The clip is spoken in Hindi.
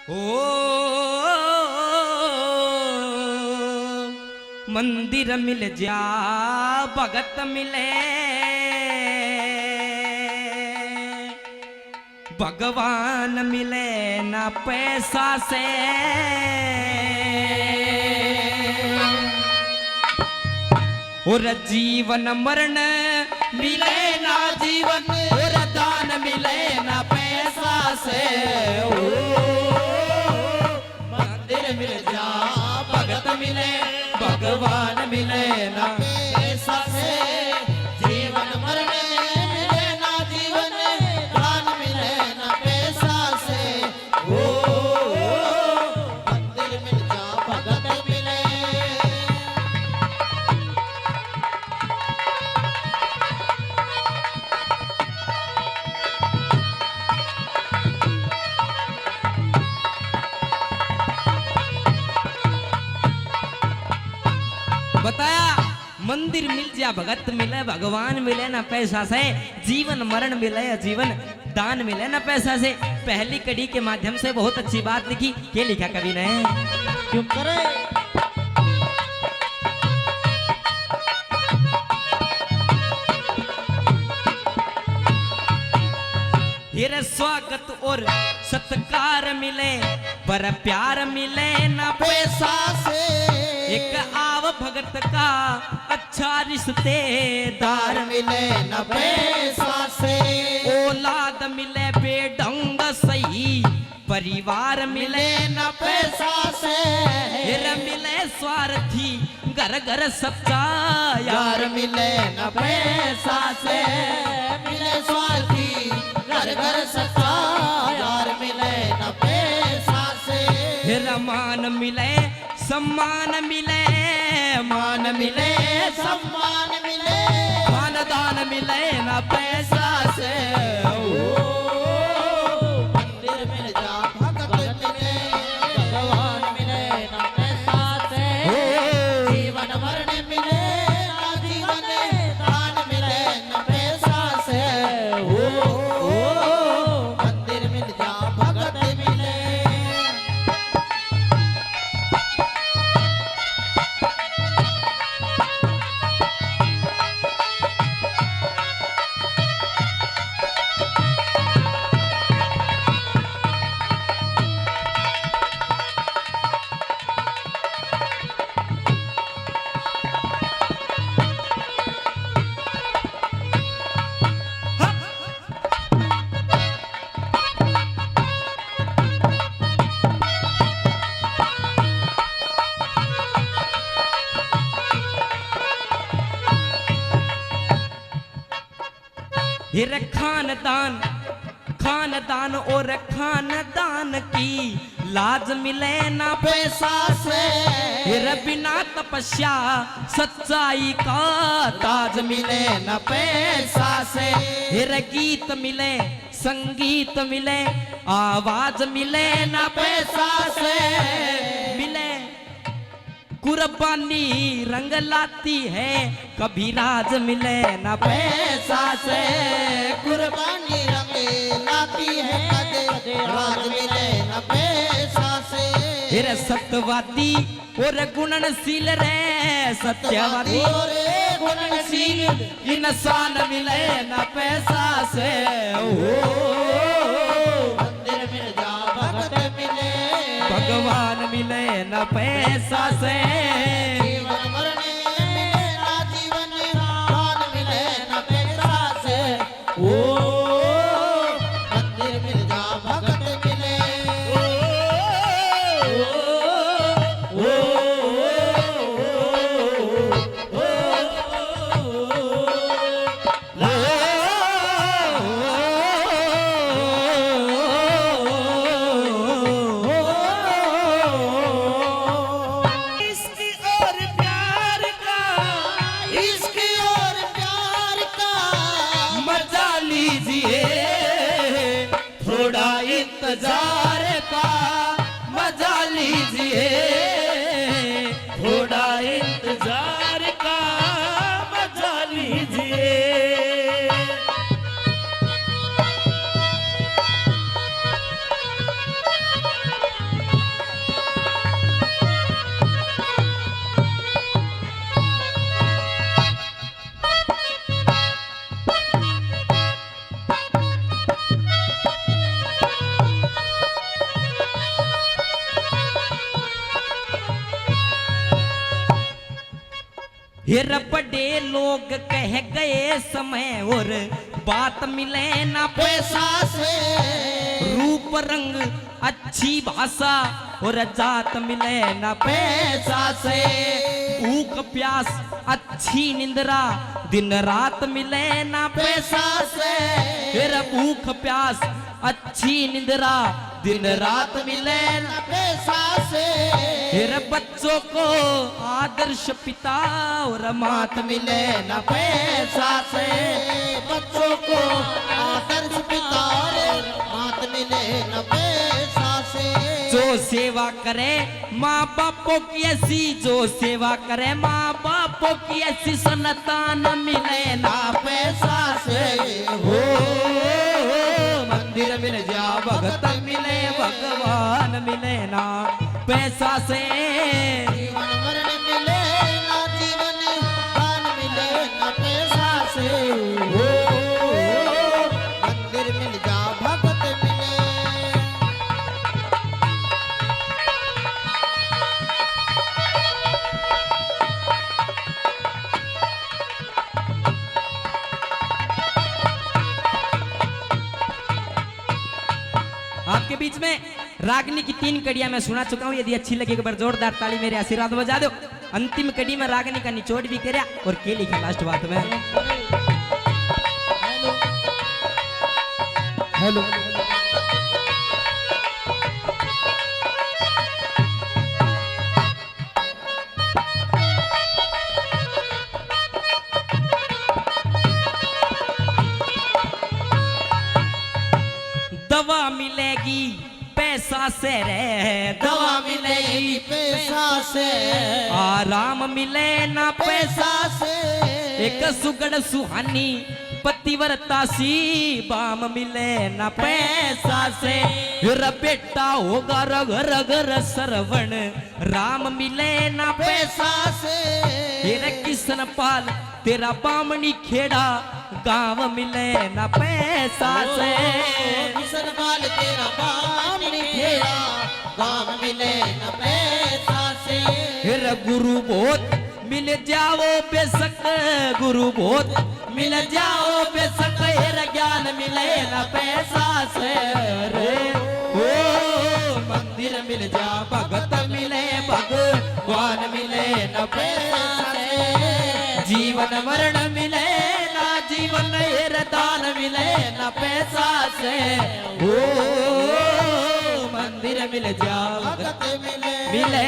ओ मंदिर मिल जा भगत मिले, भगवान मिले ना पैसा से। और जीवन मरण मिले ना जीवन, और दान मिले ना पैसा से। ओ मंदिर मिल जा भगत मिले, भगवान मिले ना पैसा से। जीवन मरण मिले ना जीवन, दान मिले ना पैसा से। ओ मंदिर मिल जा भगत मिले। बताया मंदिर मिल जा भगत मिले, भगवान मिले ना पैसा से। जीवन मरण मिले जीवन, दान मिले ना पैसा से। पहली कड़ी के माध्यम से बहुत अच्छी बात लिखी। क्या लिखा कवि ने? क्यों करे हिरे स्वागत और सत्कार मिले, पर प्यार मिले ना पैसा से। एक आव भगत का अच्छा रिश्तेदार मिले न पैसा से। औलाद मिले बेढंग सही, परिवार मिले न पैसा से। फिर मिले स्वार्थी घर घर सच्चा यार मिले न पैसा से। मिले स्वार्थी घर घर सच्चा यार मिले न पैसा से। फिर मान मिले सम्मान मिले, मान मिले सम्मान मिले, मान दान मिले ना पैसा से। मंदिर मिल जा भगत मिले, भगवान मिले ना पैसा से। जीवन मरण मिले ना जीवन, दान मिले ना पैसा से। मंदिर मिल जा भगत मिले। हिरे खानदान खानदान और खानदान की लाज मिले ना पैसा से। हिरे बिना तपस्या सच्चाई का ताज मिले ना पैसा से। हिरे गीत मिले संगीत मिले, आवाज मिले ना पैसा से। मिले कुर्बानी रंग लाती है, कभी राज मिले ना पैसा से। कुर्बानी रंग लाती है, कभी राज मिले ना पैसा से। फिर सत्यवादी और गुणनशील रे, सत्यवादी और गुणनशील इंसान मिले ना पैसा से। मंदिर मिल जा भगत मिले, भगवान मिले ना पैसा से। जीवन मरण मिले ना जीवन, दान मिले ना पैसा से। ओ मंदिर मिल जा भगत मिले। इंतजार का मजा लीजिए, थोड़ा इंतजार का मजा लीजिए। हिर बड़े लोग कह गए समय और बात मिले ना पैसा से, रूप रंग अच्छी भाषा और जात मिले ना पैसा से, भूख प्यास अच्छी निंद्रा दिन रात मिले ना पैसा से, फिर भूख प्यास अच्छी निंद्रा दिन रात मिले ना पैसा से, फिर बच्चों को आदर्श पिता और मात मिले ना पैसा से, बच्चों को आदर्श पिता और मात मिले ना पैसा से, जो सेवा करे माँ बापों की ऐसी, जो सेवा करे माँ बापों की ऐसी संतान मिले ना पैसा से, हो मंदिर मिल जा भगत मिले भगवान मिले ना पैसा से, जीवन मरण मिले ना जीवन दान मिले ना पैसा से, हो मंदिर मिल जा भगत मिले। आपके बीच में रागनी की 3 कड़ियां मैं सुना चुका हूं, यदि अच्छी लगी एक बार जोरदार ताली मेरे आशीर्वाद बजा दो। अंतिम कड़ी में रागनी का निचोड़ भी करया और के लिखा लास्ट बात में हेलो दवा मिलेगी पैसा से रे, दवा मिलेगी पैसा से, आराम मिले ना पैसा से, एक सुगड़ सुहानी पतिव्रता सी बाम मिले ना पैसा से, फिर बेटा होगा रगर रगर सरवण राम मिले ना पैसा से, फिर किशन पाल तेरा बामनी खेड़ा गांव मिले ना पैसा से, किशन पाल तेरा बामनी खेड़ा गांव मिले ना पैसा से, फिर गुरु बोध मिल जाओ बेशक, गुरु बोध मिल जाओ बेशक, हेर ज्ञान मिले ना पैसा से रे, ओ मंदिर मिल जा भगत मिले भगवान मिले ना पैसा से, जीवन मरण मिले ना जीवन हेर दान मिले ना पैसा से, ओ मंदिर मिल जा भगत मिले